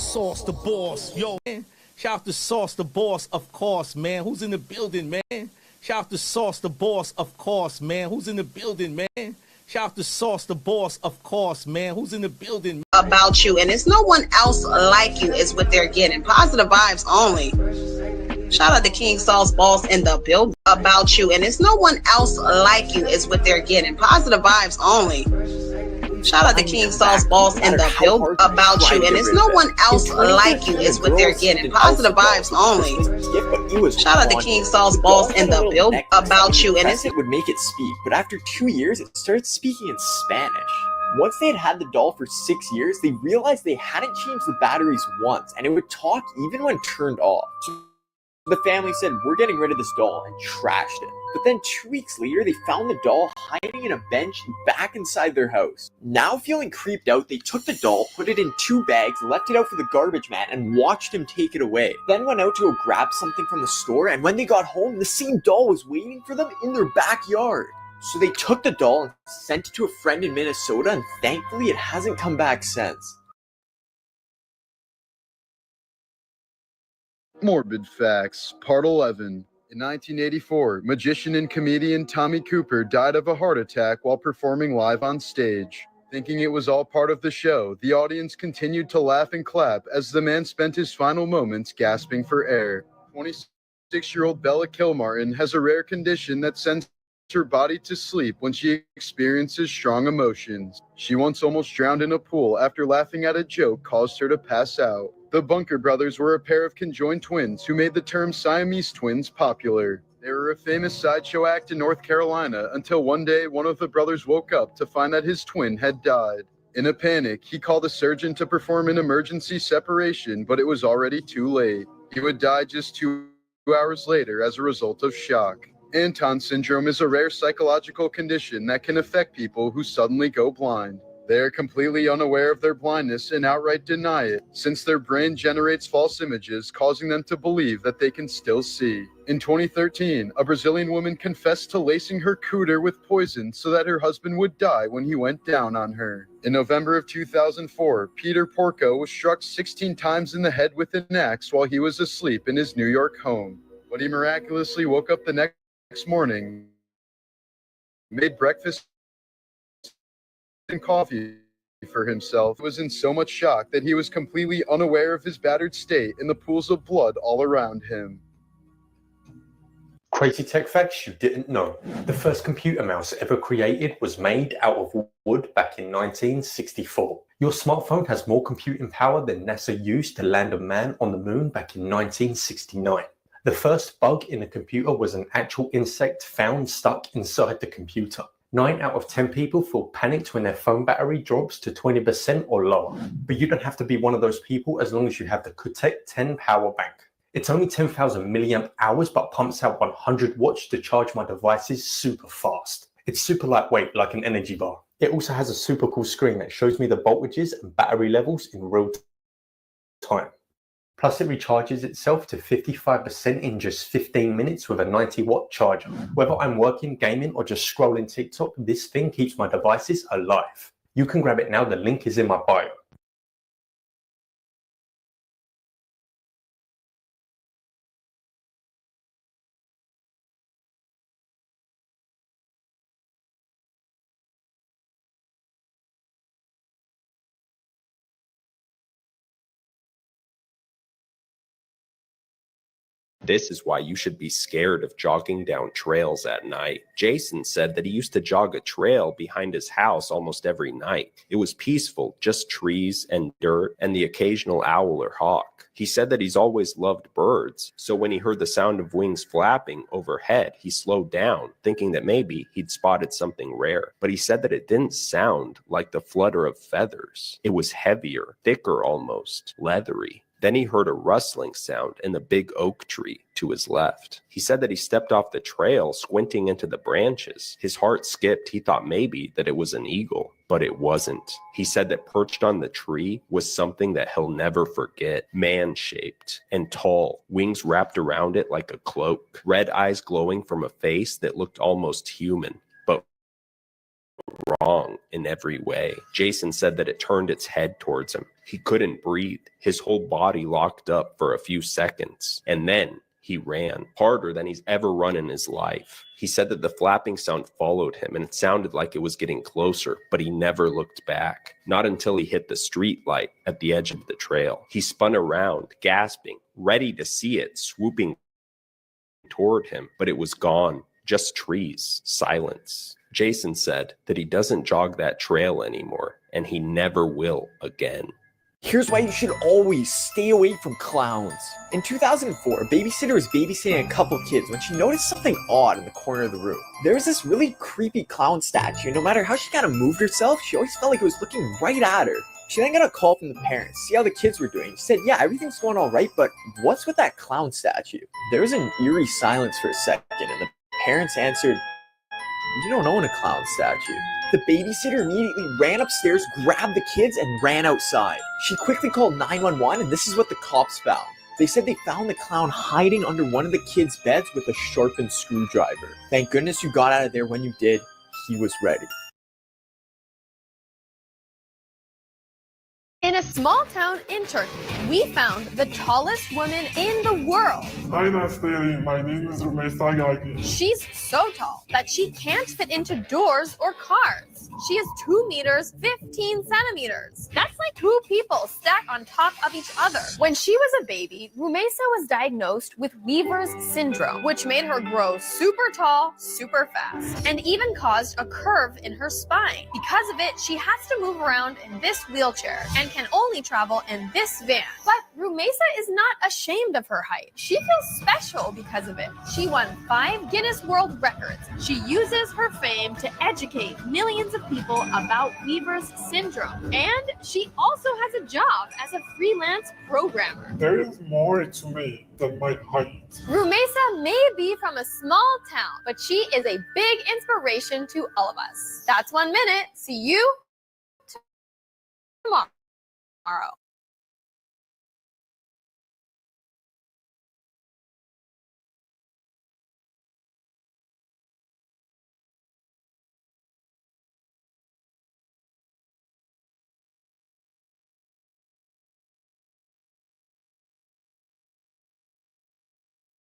Sauce the boss, yo, man. Shout out to Sauce the boss, of course, man. Who's in the building, man? Shout out to Sauce the boss, of course, man. Who's in the building, man? Shout out to Sauce the boss, of course, man. Who's in the building? About you, and it's no one else like you is what they're getting. Positive vibes only. Shout out to King Sauce Boss in the building. About you, and it's no one else like you is what they're getting. Positive vibes only. Shout out to King Sauce Boss in the building. About you, and it's no one else like you is what they're getting. Positive vibes only. Shout out to King Sauce Boss in the building. About you, and it would make it speak, but after 2 years, it started speaking in Spanish. Once they had the doll for 6 years, they realized they hadn't changed the batteries once, and it would talk even when turned off. So the family said, "We're getting rid of this doll," and trashed it. But then 2 weeks later, they found the doll hiding in a bench back inside their house. Now feeling creeped out, they took the doll, put it in 2 bags, left it out for the garbage man, and watched him take it away. Then went out to go grab something from the store, and when they got home, the same doll was waiting for them in their backyard. So they took the doll and sent it to a friend in Minnesota, and thankfully it hasn't come back since. Morbid Facts, Part 11. In 1984, magician and comedian Tommy Cooper died of a heart attack while performing live on stage. Thinking it was all part of the show, the audience continued to laugh and clap as the man spent his final moments gasping for air. 26-year-old Bella Kilmartin has a rare condition that sends her body to sleep when she experiences strong emotions. She once almost drowned in a pool after laughing at a joke caused her to pass out. The Bunker brothers were a pair of conjoined twins who made the term Siamese twins popular. They were a famous sideshow act in North Carolina until one day one of the brothers woke up to find that his twin had died. In a panic, he called a surgeon to perform an emergency separation, but it was already too late. He would die just 2 hours later as a result of shock. Anton syndrome is a rare psychological condition that can affect people who suddenly go blind. They are completely unaware of their blindness and outright deny it, since their brain generates false images, causing them to believe that they can still see. In 2013, a Brazilian woman confessed to lacing her cooter with poison so that her husband would die when he went down on her. In November of 2004, Peter Porco was struck 16 times in the head with an axe while he was asleep in his New York home. But he miraculously woke up the next morning, made breakfast and coffee for himself, was in so much shock that he was completely unaware of his battered state and the pools of blood all around him. Crazy tech facts you didn't know. The first computer mouse ever created was made out of wood back in 1964. Your smartphone has more computing power than NASA used to land a man on the moon back in 1969. The first bug in a computer was an actual insect found stuck inside the computer. 9 out of 10 people feel panicked when their phone battery drops to 20% or lower. But you don't have to be one of those people as long as you have the Qtech 10 power bank. It's only 10,000 milliamp hours but pumps out 100 watts to charge my devices super fast. It's super lightweight like an energy bar. It also has a super cool screen that shows me the voltages and battery levels in real time. Plus it recharges itself to 55% in just 15 minutes with a 90-watt charger. Whether I'm working, gaming, or just scrolling TikTok, this thing keeps my devices alive. You can grab it now, the link is in my bio. This is why you should be scared of jogging down trails at night. Jason said that he used to jog a trail behind his house almost every night. It was peaceful, just trees and dirt and the occasional owl or hawk. He said that he's always loved birds, so when he heard the sound of wings flapping overhead, he slowed down, thinking that maybe he'd spotted something rare. But he said that it didn't sound like the flutter of feathers. It was heavier, thicker almost, leathery. Then he heard a rustling sound in the big oak tree to his left. He said that he stepped off the trail, squinting into the branches. His heart skipped. He thought maybe that it was an eagle, but it wasn't. He said that perched on the tree was something that he'll never forget, man-shaped and tall, wings wrapped around it like a cloak, red eyes glowing from a face that looked almost human, but wrong in every way. Jason said that it turned its head towards him. He couldn't breathe. His whole body locked up for a few seconds. And then he ran harder than he's ever run in his life. He said that the flapping sound followed him and it sounded like it was getting closer, but he never looked back. Not until he hit the street light at the edge of the trail. He spun around, gasping, ready to see it swooping toward him, but it was gone. Just trees, silence. Jason said that he doesn't jog that trail anymore, and he never will again. Here's why you should always stay away from clowns. In 2004, a babysitter was babysitting a couple of kids when she noticed something odd in the corner of the room. There was this really creepy clown statue, and no matter how she kind of moved herself, she always felt like it was looking right at her. She then got a call from the parents, see how the kids were doing. She said, yeah, everything's going all right, but what's with that clown statue? There was an eerie silence for a second, and the parents answered, you don't own a clown statue. The babysitter immediately ran upstairs, grabbed the kids, and ran outside. She quickly called 911, and this is what the cops found. They said they found the clown hiding under one of the kids' beds with a sharpened screwdriver. Thank goodness you got out of there when you did. He was ready. In a small town in Turkey, we found the tallest woman in the world. Hi, Nastali. My name is Rumesa. She's so tall that she can't fit into doors or cars. She is 2 meters, 15 centimeters. That's like 2 people stacked on top of each other. When she was a baby, Rumesa was diagnosed with Weaver's syndrome, which made her grow super tall, super fast, and even caused a curve in her spine. Because of it, she has to move around in this wheelchair and can only travel in this van. But Rumesa is not ashamed of her height. She feels special because of it. She won 5 Guinness World Records. She uses her fame to educate millions of people about Weaver's syndrome. And she also has a job as a freelance programmer. There is more to me than my height. Rumesa may be from a small town, but she is a big inspiration to all of us. That's 1 minute. See you tomorrow.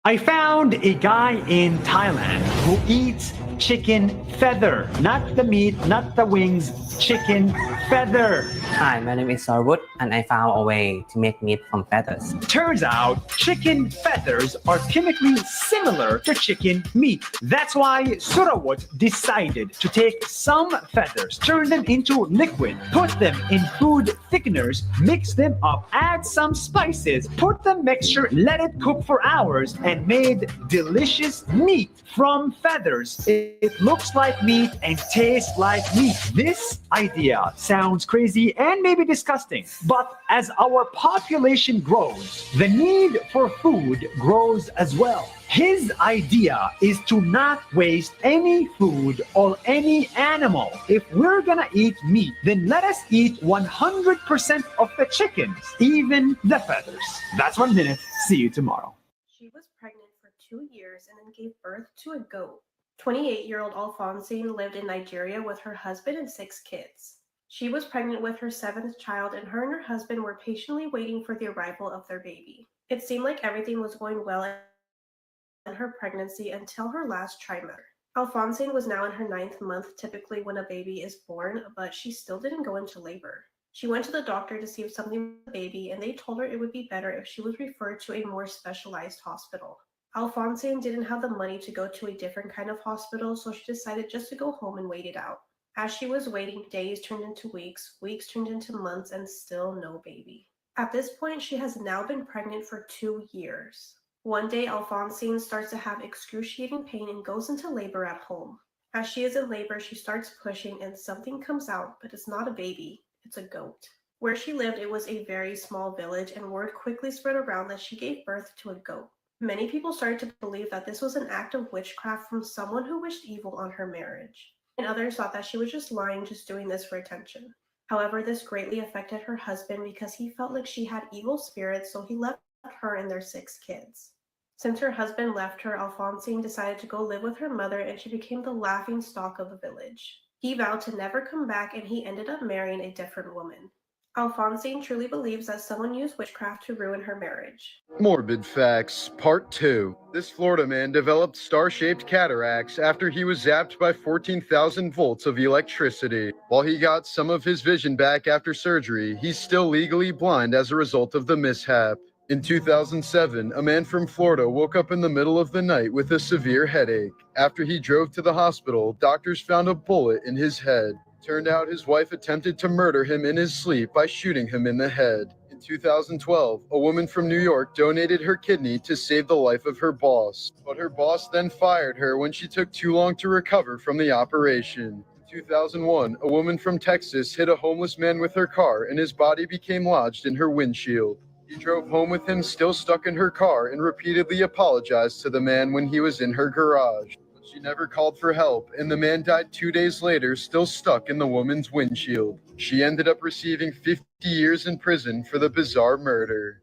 I found a guy in Thailand who eats chicken feather, not the meat, not the wings, chicken feather. Hi, my name is Sarwood, and I found a way to make meat from feathers. Turns out chicken feathers are chemically similar to chicken meat. That's why Surawat decided to take some feathers, turn them into liquid, put them in food thickeners, mix them up, add some spices, put the mixture, let it cook for hours, and made delicious meat from feathers. It looks like meat and tastes like meat. This idea sounds crazy and maybe disgusting, but as our population grows, the need for food grows as well. His idea is to not waste any food or any animal. If we're gonna eat meat, then let us eat 100% of the chickens, even the feathers. That's 1 minute. See you tomorrow. She was pregnant for 2 years and then gave birth to a goat. 28-year-old Alphonsine lived in Nigeria with her husband and 6 kids. She was pregnant with her 7th child, and her husband were patiently waiting for the arrival of their baby. It seemed like everything was going well in her pregnancy until her last trimester. Alphonsine was now in her 9th month, typically when a baby is born, but she still didn't go into labor. She went to the doctor to see if something was the baby, and they told her it would be better if she was referred to a more specialized hospital. Alphonsine didn't have the money to go to a different kind of hospital, so she decided just to go home and wait it out. As she was waiting, days turned into weeks, weeks turned into months, and still no baby. At this point, she has now been pregnant for 2 years. One day, Alphonsine starts to have excruciating pain and goes into labor at home. As she is in labor, she starts pushing and something comes out, but it's not a baby, it's a goat. Where she lived, it was a very small village, and word quickly spread around that she gave birth to a goat. Many people started to believe that this was an act of witchcraft from someone who wished evil on her marriage. And others thought that she was just lying, just doing this for attention. However, this greatly affected her husband because he felt like she had evil spirits, so he left her and their 6 kids. Since her husband left her, Alphonsine decided to go live with her mother, and she became the laughing stock of the village. He vowed to never come back, and he ended up marrying a different woman. Alphonsine truly believes that someone used witchcraft to ruin her marriage. Morbid Facts, Part 2. This Florida man developed star-shaped cataracts after he was zapped by 14,000 volts of electricity. While he got some of his vision back after surgery, he's still legally blind as a result of the mishap. In 2007, a man from Florida woke up in the middle of the night with a severe headache. After he drove to the hospital, doctors found a bullet in his head. Turned out his wife attempted to murder him in his sleep by shooting him in the head. In 2012, a woman from New York donated her kidney to save the life of her boss, but her boss then fired her when she took too long to recover from the operation. In 2001, a woman from Texas hit a homeless man with her car and his body became lodged in her windshield. She drove home with him still stuck in her car and repeatedly apologized to the man when he was in her garage. She never called for help, and the man died 2 days later, still stuck in the woman's windshield. She ended up receiving 50 years in prison for the bizarre murder.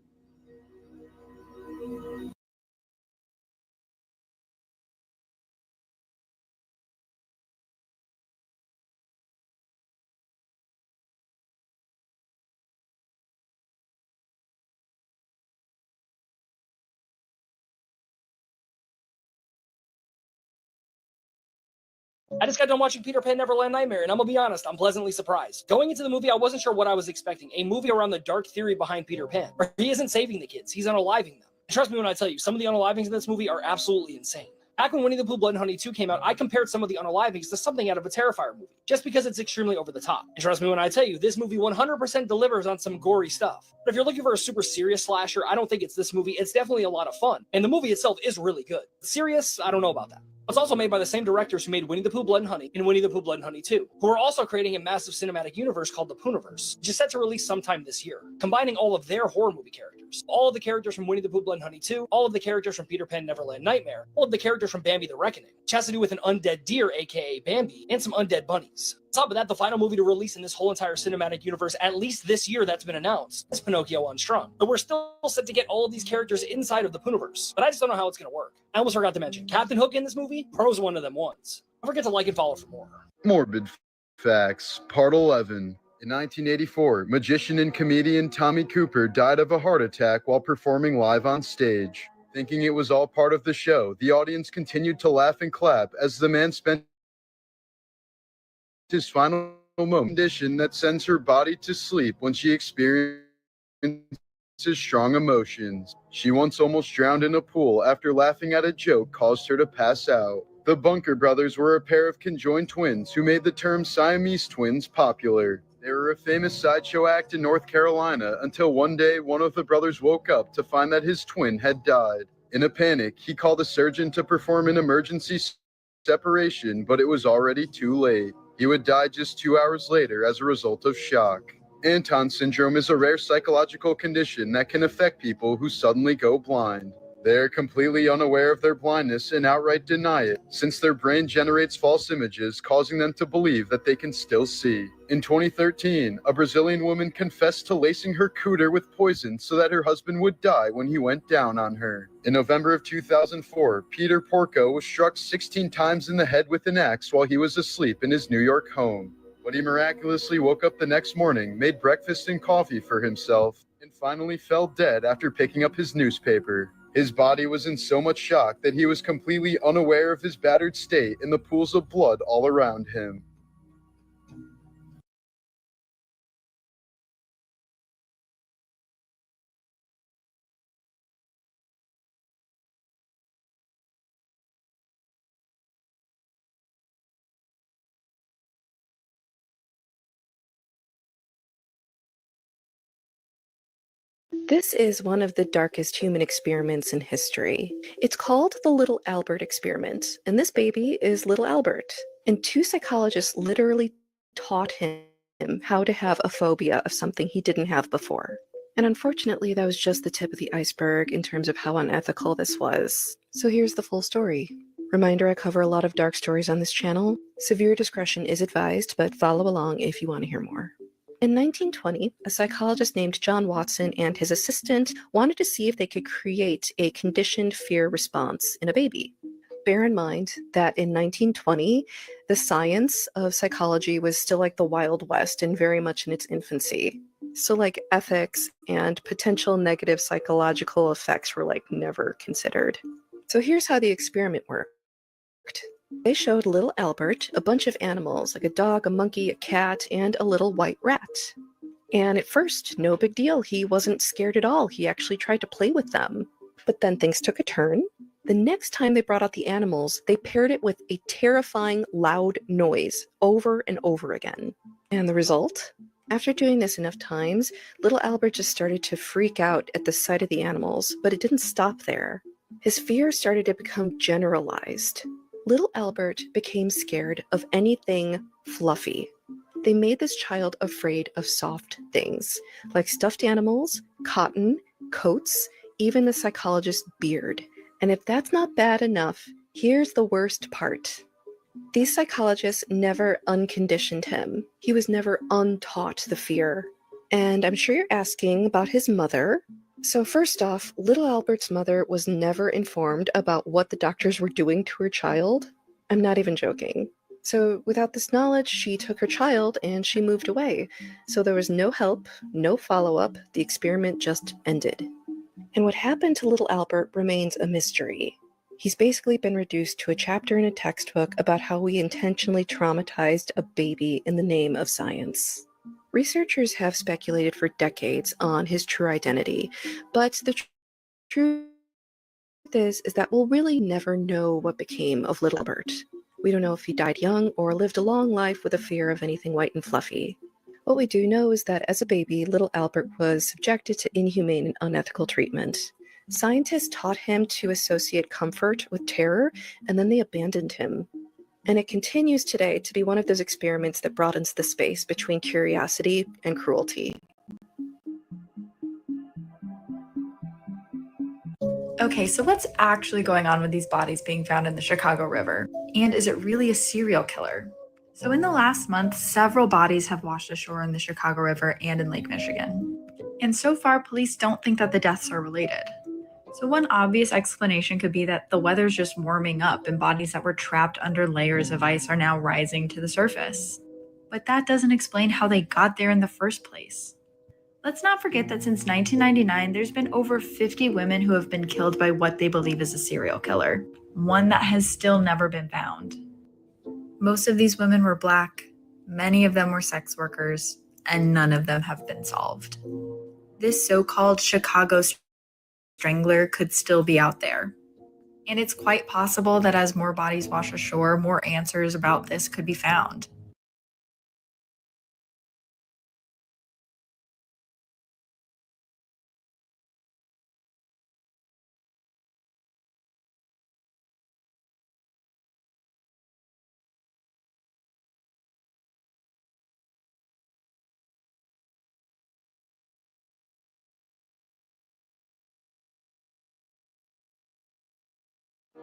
I just got done watching Peter Pan Neverland Nightmare, and I'm gonna be honest, I'm pleasantly surprised. Going into the movie, I wasn't sure what I was expecting. A movie around the dark theory behind Peter Pan, where he isn't saving the kids, he's unaliving them. And trust me when I tell you, some of the unalivings in this movie are absolutely insane. Back when Winnie the Pooh Blood and Honey 2 came out, I compared some of the unalivings to something out of a Terrifier movie, just because it's extremely over the top. And trust me when I tell you, this movie 100% delivers on some gory stuff. But if you're looking for a super serious slasher, I don't think it's this movie. It's definitely a lot of fun, and the movie itself is really good. Serious? I don't know about that. It's also made by the same directors who made Winnie the Pooh Blood and Honey and Winnie the Pooh Blood and Honey 2, who are also creating a massive cinematic universe called the Poohniverse, which is set to release sometime this year, combining all of their horror movie characters. All of the characters from Winnie the Pooh Blood and Honey 2, all of the characters from Peter Pan Neverland Nightmare, all of the characters from Bambi the Reckoning, which has to do with an undead deer, aka Bambi, and some undead bunnies. On top of that, the final movie to release in this whole entire cinematic universe, at least this year that's been announced, is Pinocchio Unstrung. But we're still set to get all of these characters inside of the Poohniverse, but I just don't know how it's going to work. I almost forgot to mention, Captain Hook in this movie, Pro's one of them ones. Don't forget to like and follow for more. Morbid Facts, Part 11. In 1984, magician and comedian Tommy Cooper died of a heart attack while performing live on stage. Thinking it was all part of the show, the audience continued to laugh and clap as the man spent his final moment condition that sends her body to sleep when she experiences strong emotions. She once almost drowned in a pool after laughing at a joke caused her to pass out. The Bunker brothers were a pair of conjoined twins who made the term Siamese twins popular. They were a famous sideshow act in North Carolina until one day one of the brothers woke up to find that his twin had died. In a panic, he called a surgeon to perform an emergency separation, but it was already too late. He would die just 2 hours later as a result of shock. Anton syndrome is a rare psychological condition that can affect people who suddenly go blind. They are completely unaware of their blindness and outright deny it, since their brain generates false images, causing them to believe that they can still see. In 2013, a Brazilian woman confessed to lacing her cooter with poison so that her husband would die when he went down on her. In November of 2004, Peter Porco was struck 16 times in the head with an axe while he was asleep in his New York home. But he miraculously woke up the next morning, made breakfast and coffee for himself, and finally fell dead after picking up his newspaper. His body was in so much shock that he was completely unaware of his battered state and the pools of blood all around him. This is one of the darkest human experiments in history. It's called the Little Albert experiment, and this baby is Little Albert. And two psychologists literally taught him how to have a phobia of something he didn't have before. And unfortunately, that was just the tip of the iceberg in terms of how unethical this was. So here's the full story. Reminder, I cover a lot of dark stories on this channel. Severe discretion is advised, but follow along if you want to hear more. In 1920, a psychologist named John Watson and his assistant wanted to see if they could create a conditioned fear response in a baby. bear in mind that in 1920, the science of psychology was still like the Wild West and very much in its infancy. So like ethics and potential negative psychological effects were like never considered. So here's how the experiment worked. They showed little Albert a bunch of animals, like a dog, a monkey, a cat, and a little white rat. And at first, no big deal. He wasn't scared at all. He actually tried to play with them. But then things took a turn. The next time they brought out the animals, they paired it with a terrifying, loud noise over and over again. And the result? After doing this enough times, little Albert just started to freak out at the sight of the animals, but it didn't stop there. His fear started to become generalized. Little Albert became scared of anything fluffy. They made this child afraid of soft things, like stuffed animals, cotton, coats, even the psychologist's beard. And if that's not bad enough, here's the worst part. These psychologists never unconditioned him. He was never untaught the fear. And I'm sure you're asking about his mother. So first off, little Albert's mother was never informed about what the doctors were doing to her child. I'm not even joking. So without this knowledge, she took her child and she moved away. So there was no help, no follow-up. The experiment just ended. And what happened to little Albert remains a mystery. He's basically been reduced to a chapter in a textbook about how we intentionally traumatized a baby in the name of science. Researchers have speculated for decades on his true identity, but the truth is that we'll really never know what became of little Albert. We don't know if he died young or lived a long life with a fear of anything white and fluffy. What we do know is that as a baby, little Albert was subjected to inhumane and unethical treatment. Scientists taught him to associate comfort with terror, and then they abandoned him. And it continues today to be one of those experiments that broadens the space between curiosity and cruelty. Okay, so what's actually going on with these bodies being found in the Chicago River? And is it really a serial killer? So in the last month, several bodies have washed ashore in the Chicago River and in Lake Michigan. And so far, police don't think that the deaths are related. So one obvious explanation could be that the weather's just warming up and bodies that were trapped under layers of ice are now rising to the surface. But that doesn't explain how they got there in the first place. Let's not forget that since 1999, there's been over 50 women who have been killed by what they believe is a serial killer, one that has still never been found. Most of these women were Black, many of them were sex workers, and none of them have been solved. This so-called Chicago Strangler could still be out there. And it's quite possible that as more bodies wash ashore, more answers about this could be found.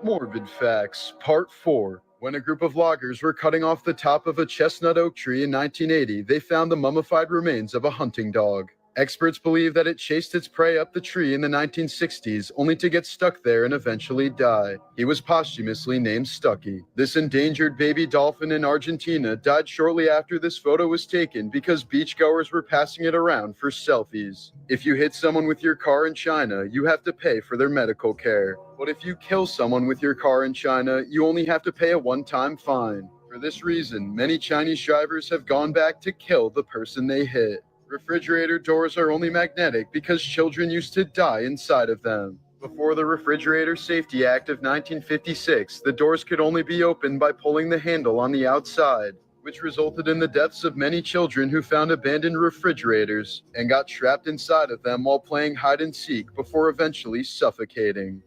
Morbid Facts, Part 4. When a group of loggers were cutting off the top of a chestnut oak tree in 1980, they found the mummified remains of a hunting dog. Experts believe that it chased its prey up the tree in the 1960s, only to get stuck there and eventually die. He was posthumously named Stucky. This endangered baby dolphin in Argentina died shortly after this photo was taken because beachgoers were passing it around for selfies. If you hit someone with your car in China, you have to pay for their medical care. But if you kill someone with your car in China, you only have to pay a one-time fine. For this reason, many Chinese drivers have gone back to kill the person they hit. Refrigerator doors are only magnetic because children used to die inside of them. Before the Refrigerator Safety Act of 1956, the doors could only be opened by pulling the handle on the outside, which resulted in the deaths of many children who found abandoned refrigerators and got trapped inside of them while playing hide and seek before eventually suffocating.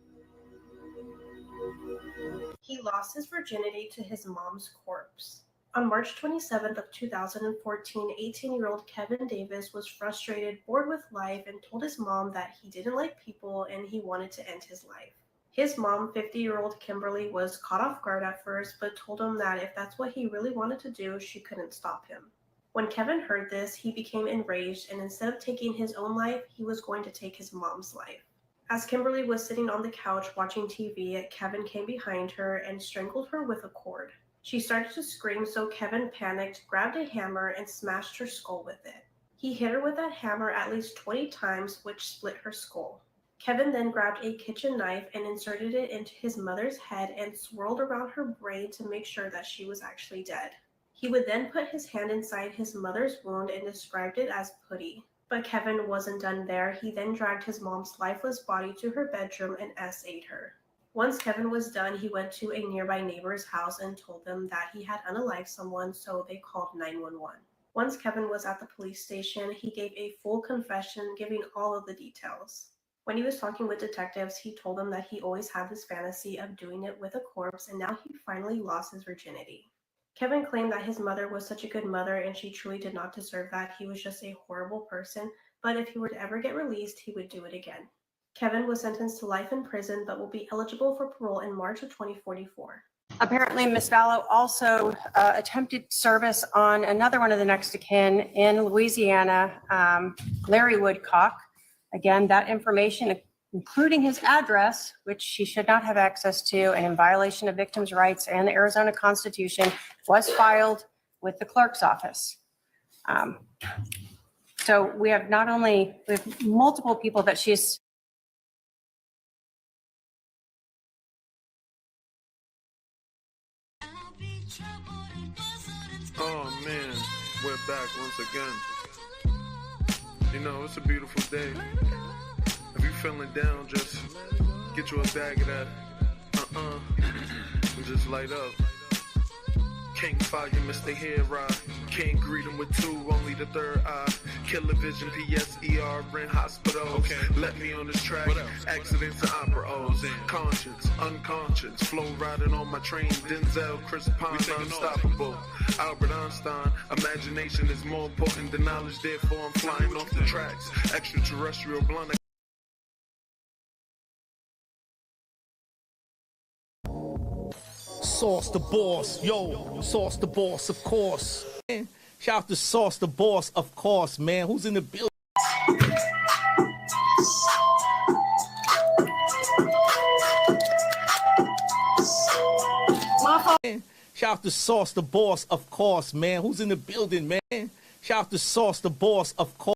He lost his virginity to his mom's corpse. On March 27th of 2014, 18-year-old Kevin Davis was frustrated, bored with life, and told his mom that he didn't like people and he wanted to end his life. His mom, 50-year-old Kimberly, was caught off guard at first, but told him that if that's what he really wanted to do, she couldn't stop him. When Kevin heard this, he became enraged, and instead of taking his own life, he was going to take his mom's life. As Kimberly was sitting on the couch watching TV, Kevin came behind her and strangled her with a cord. She started to scream, so Kevin panicked, grabbed a hammer, and smashed her skull with it. He hit her with that hammer at least 20 times, which split her skull. Kevin then grabbed a kitchen knife and inserted it into his mother's head and swirled around her brain to make sure that she was actually dead. He would then put his hand inside his mother's wound and described it as putty. But Kevin wasn't done there. He then dragged his mom's lifeless body to her bedroom and S-ate her. Once Kevin was done, he went to a nearby neighbor's house and told them that he had unalived someone, so they called 911. Once Kevin was at the police station, he gave a full confession, giving all of the details. When he was talking with detectives, he told them that he always had this fantasy of doing it with a corpse, and now he finally lost his virginity. Kevin claimed that his mother was such a good mother and she truly did not deserve that. He was just a horrible person, but if he were to ever get released, he would do it again. Kevin was sentenced to life in prison, but will be eligible for parole in March of 2044. Apparently, Ms. Vallow also attempted service on another one of the next of kin in Louisiana, Larry Woodcock. Again, that information, including his address, which she should not have access to, and in violation of victims' rights and the Arizona Constitution, was filed with the clerk's office. So we have multiple people that she's. Oh man, we're back once again. You know, it's a beautiful day. If you feeling down, just get you a bag of that, and just light up. Can't fire Mr. Head Ride. Can't greet him with two, only the third eye. Killer Vision, PSER in hospitals. Let me on this track. Accidents and opera O's. Conscience, unconscious. Flow riding on my train. Denzel, Chris Pine, unstoppable. Albert Einstein. Imagination is more important than knowledge. Therefore, I'm flying off the tracks. Extraterrestrial blunt. Sauce the boss, yo, Sauce the boss, of course. Man, shout out to Sauce the boss, of course, man. Who's in the building? Man, shout out to Sauce the boss, of course, man. Who's in the building, man? Shout out to Sauce the boss, of course.